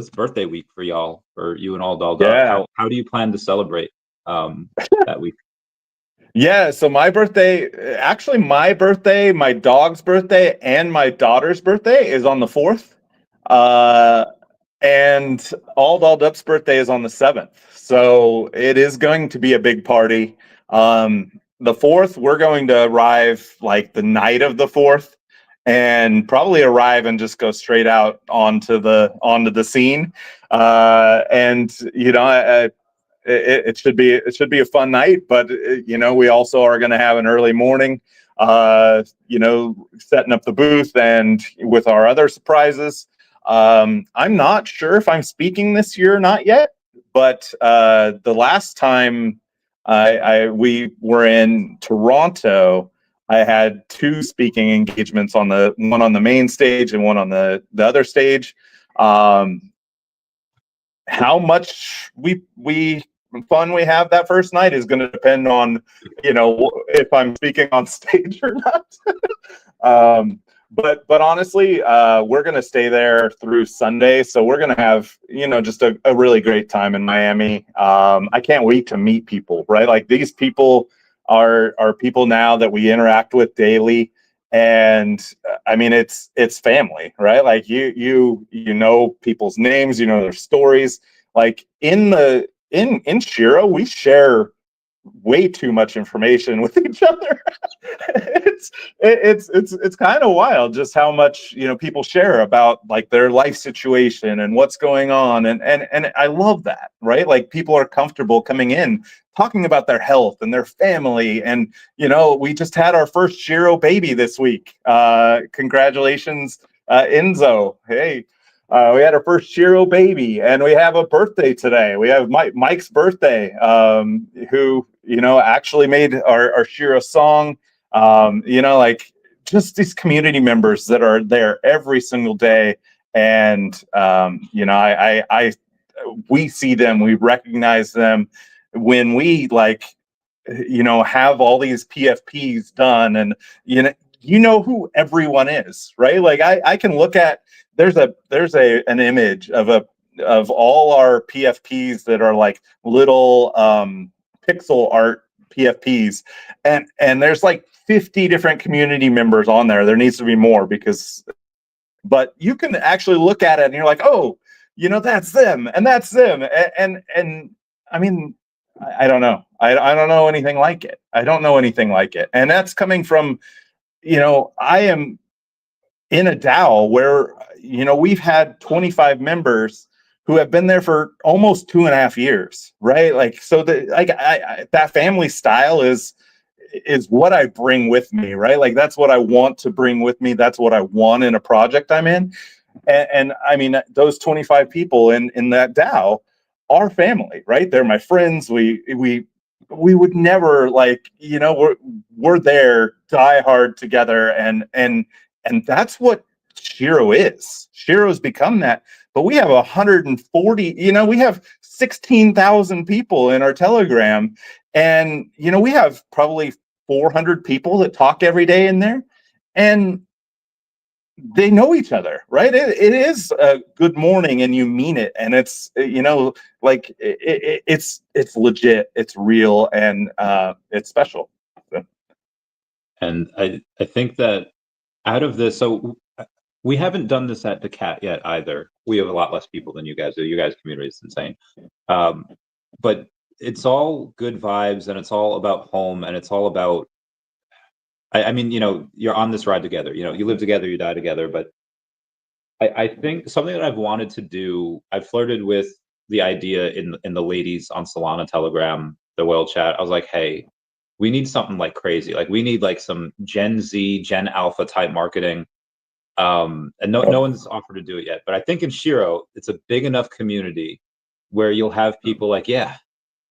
birthday week for y'all, for you and all dolled Yeah. up. How do you plan to celebrate that week? Yeah, so my birthday, my dog's birthday, and my daughter's birthday is on the 4th. And all dolled up's birthday is on the 7th. So it is going to be a big party. The 4th, we're going to arrive like the night of the 4th, and probably arrive and just go straight out onto the scene. And you know, it should be a fun night, but you know, we also are going to have an early morning, you know, setting up the booth and with our other surprises. I'm not sure if I'm speaking this year or not yet, but the last time we were in Toronto, I had 2 speaking engagements, one on the main stage and one on the other stage. How much fun we have that first night is going to depend on, you know, if I'm speaking on stage or not. But honestly, we're going to stay there through Sunday, so we're going to have, you know, just a really great time in Miami. I can't wait to meet people, right? Like, these people are people now that we interact with daily, and I mean, it's family, right? Like, you know people's names, you know their stories. Like in SHIRO, we share way too much information with each other. It's kind of wild just how much, you know, people share about like their life situation and what's going on, and I love that, right? Like people are comfortable coming in talking about their health and their family, and you know, we just had our first SHIRO baby this week. Congratulations, Enzo. Hey. We had our first SHIRO baby, and we have a birthday today. We have Mike's birthday, who, you know, actually made our SHIRO song. You know, like just these community members that are there every single day. And, you know, we see them, we recognize them when we like, you know, have all these PFPs done, and, you know who everyone is, right? Like I can look at, there's an image of all our PFPs that are like little pixel art PFPs, and there's like 50 different community members on there. There needs to be more, but you can actually look at it and you're like, oh, you know, that's them and that's them, and I mean, I don't know. I don't know anything like it. I don't know anything like it, and that's coming from, you know, I am in a DAO where, you know, we've had 25 members who have been there for almost 2.5 years, right? Like, so that family style is what I bring with me, right? Like, that's what I want to bring with me. That's what I want in a project I'm in. And I mean, those 25 people in that DAO are family, right? They're my friends. We would never, like, you know, we're there, die hard together, and that's what SHIRO is. SHIRO's become that, but we have 140, you know, we have 16,000 people in our Telegram, and, you know, we have probably 400 people that talk every day in there, and they know each other, right? It is a good morning, and you mean it, and it's, you know, like it's legit, it's real, and it's special. So. And I think that out of this, so we haven't done this at daCat yet either. We have a lot less people than you guys do. You guys' community is insane. But it's all good vibes, and it's all about home, and it's all about, I mean, you know, you're on this ride together. You know, you live together, you die together. But I think something that I've wanted to do, I've flirted with the idea in the ladies on Solana Telegram, the whale chat. I was like, hey, we need something like crazy. Like, we need like some Gen Z, Gen Alpha type marketing. And no one's offered to do it yet. But I think in SHIRO, it's a big enough community where you'll have people like, yeah,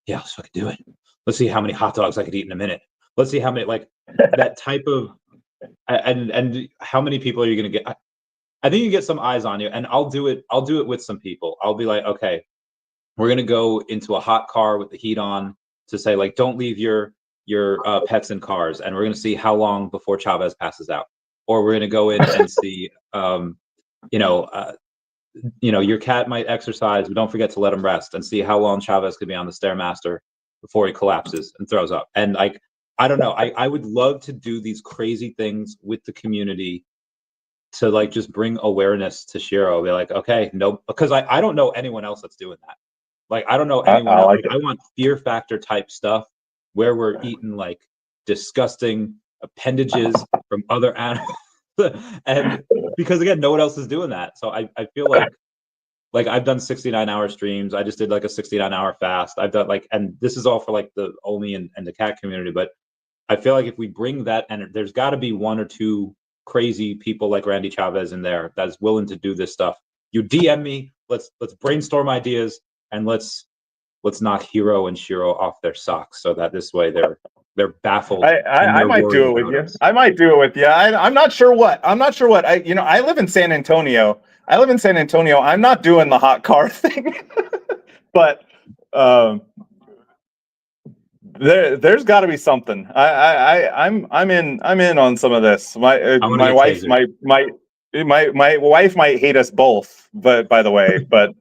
let's fucking do it. Let's see how many hot dogs I could eat in a minute. Let's see how many, like, that type of, and how many people are you going to get? I think you get some eyes on you, and I'll do it with some people. I'll be like, okay, we're going to go into a hot car with the heat on to say, like, don't leave your pets in cars, and we're going to see how long before Chavez passes out. Or we're going to go in and see, you know, your cat might exercise, but don't forget to let him rest, and see how long Chavez could be on the Stairmaster before he collapses and throws up. And like, I don't know, I would love to do these crazy things with the community to like just bring awareness to SHIRO. Be like, okay, no, because I don't know anyone else that's doing that. Like, I don't know anyone else. Like, I want Fear Factor type stuff where we're eating like disgusting appendages from other animals. And because again, no one else is doing that. So I feel like I've done 69-hour streams. I just did like a 69-hour fast. I've done like, and this is all for like the only and the cat community. But I feel like if we bring that, and there's got to be one or two crazy people like Randy Chavez in there that's willing to do this stuff. You DM me. Let's brainstorm ideas, and let's knock Hero and SHIRO off their socks, so that this way they're baffled. I might do it with you. I might do it with you. I'm not sure what. I live in San Antonio. I'm not doing the hot car thing, but there's got to be something. I'm in on some of this. My wife my wife might hate us both, but by the way, but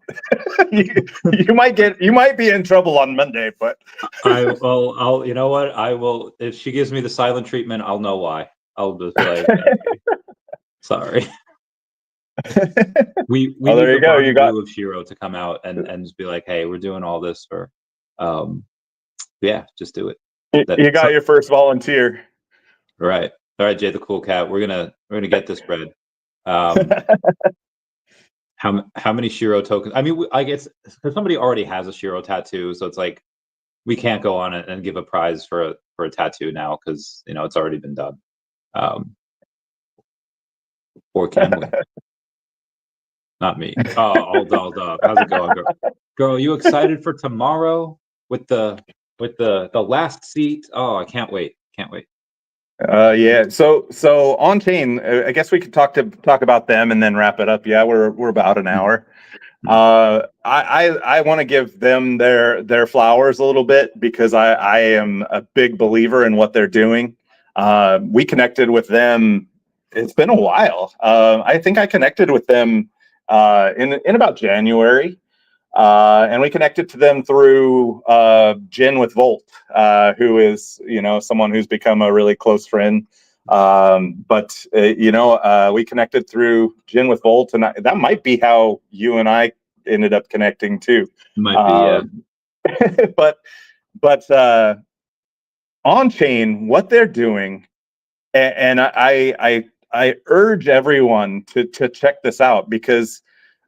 you might be in trouble on Monday. But I'll you know what, I will, if she gives me the silent treatment, I'll know why. I'll just like sorry. We there you go. You got of SHIRO to come out and just be like, hey, we're doing all this for Yeah, just do it. You got your first volunteer. Right. All right, Jay the Cool Cat. We're gonna get this bread. How many Shiro tokens? I mean, I guess because somebody already has a Shiro tattoo, so it's like we can't go on it and give a prize for a tattoo now because it's already been done. Or can we? Not me. Oh, all dolled up. How's it going, girl? Girl, you excited for tomorrow with the last seat? Oh, I can't wait. Can't wait. Yeah. So on chain, I guess we could talk about them and then wrap it up. Yeah, we're about an hour. I want to give them their flowers a little bit because I am a big believer in what they're doing. We connected with them. It's been a while. I think I connected with them in about January. And we connected to them through Jen with Volt, who is someone who's become a really close friend. But we connected through Jen with Volt, and that might be how you and I ended up connecting too. Might be, yeah. but on chain, what they're doing, and I urge everyone to check this out because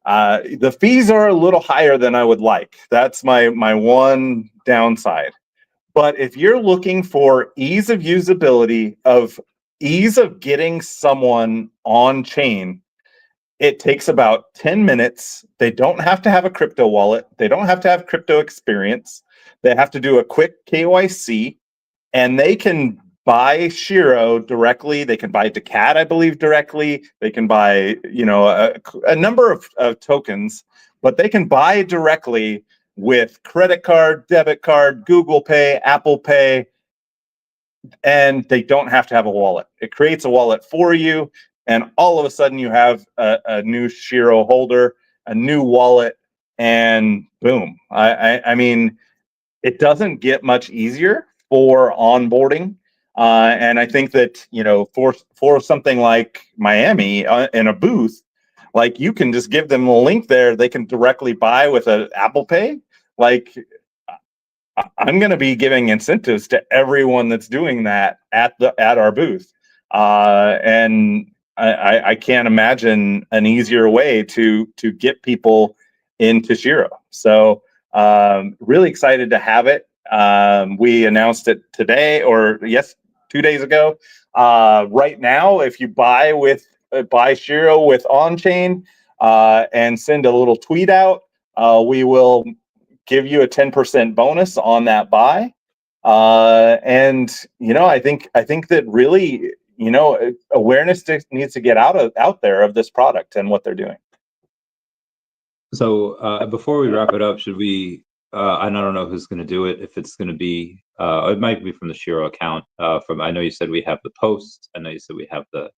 the fees are a little higher than I would like. That's my one downside. But if you're looking for ease of usability, of ease of getting someone on chain, it takes about 10 minutes. They don't have to have a crypto wallet. They don't have to have crypto experience. They have to do a quick KYC, and they can buy SHIRO directly. They can buy daCat, I believe, directly. They can buy, a number of tokens, but they can buy directly with credit card, debit card, Google Pay, Apple Pay, and they don't have to have a wallet. It creates a wallet for you, and all of a sudden you have a new SHIRO holder, a new wallet, and boom. I mean, it doesn't get much easier for onboarding. And I think that, for something like Miami in a booth, like you can just give them a link there. They can directly buy with an Apple Pay. Like I'm going to be giving incentives to everyone that's doing that at our booth. And I can't imagine an easier way to get people into SHIRO. So really excited to have it. We announced it today, or 2 days ago. Right now, if you buy SHIRO with on-chain and send a little tweet out, we will give you a 10% bonus on that buy. And I think that really, awareness needs to get out there of this product and what they're doing. So before we wrap it up, should we? And I don't know who's going to do it. If it's going to be, it might be from the SHIRO account. I know you said we have the post. I know you said we have the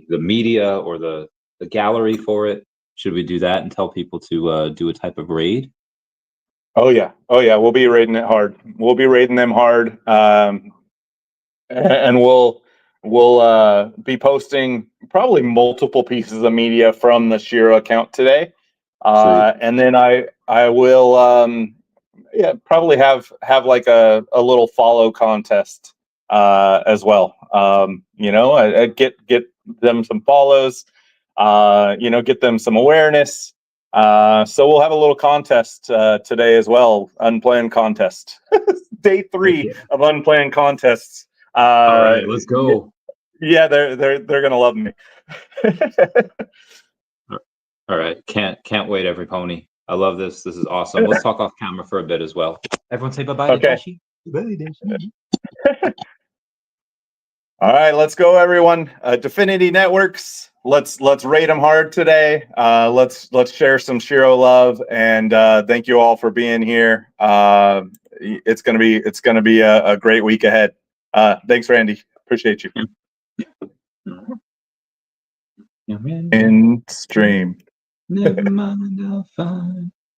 media or the gallery for it. Should we do that and tell people to do a type of raid? Oh yeah. We'll be raiding it hard. We'll be raiding them hard, and we'll be posting probably multiple pieces of media from the SHIRO account today. And then I will probably have like a little follow contest as well. I get them some follows, get them some awareness. So we'll have a little contest today as well. Unplanned contest. Day 3 of unplanned contests. All right, let's go. Yeah, they're gonna love me. All right, can't wait, every pony. I love this. This is awesome. Let's talk off camera for a bit as well. Everyone say bye-bye to Dashi. Bye, Dashi. All right, let's go, everyone. Definity Networks. Let's rate them hard today. Let's share some SHIRO love, and thank you all for being here. It's gonna be a great week ahead. Thanks, Randy. Appreciate you. In stream. Never mind, I'll find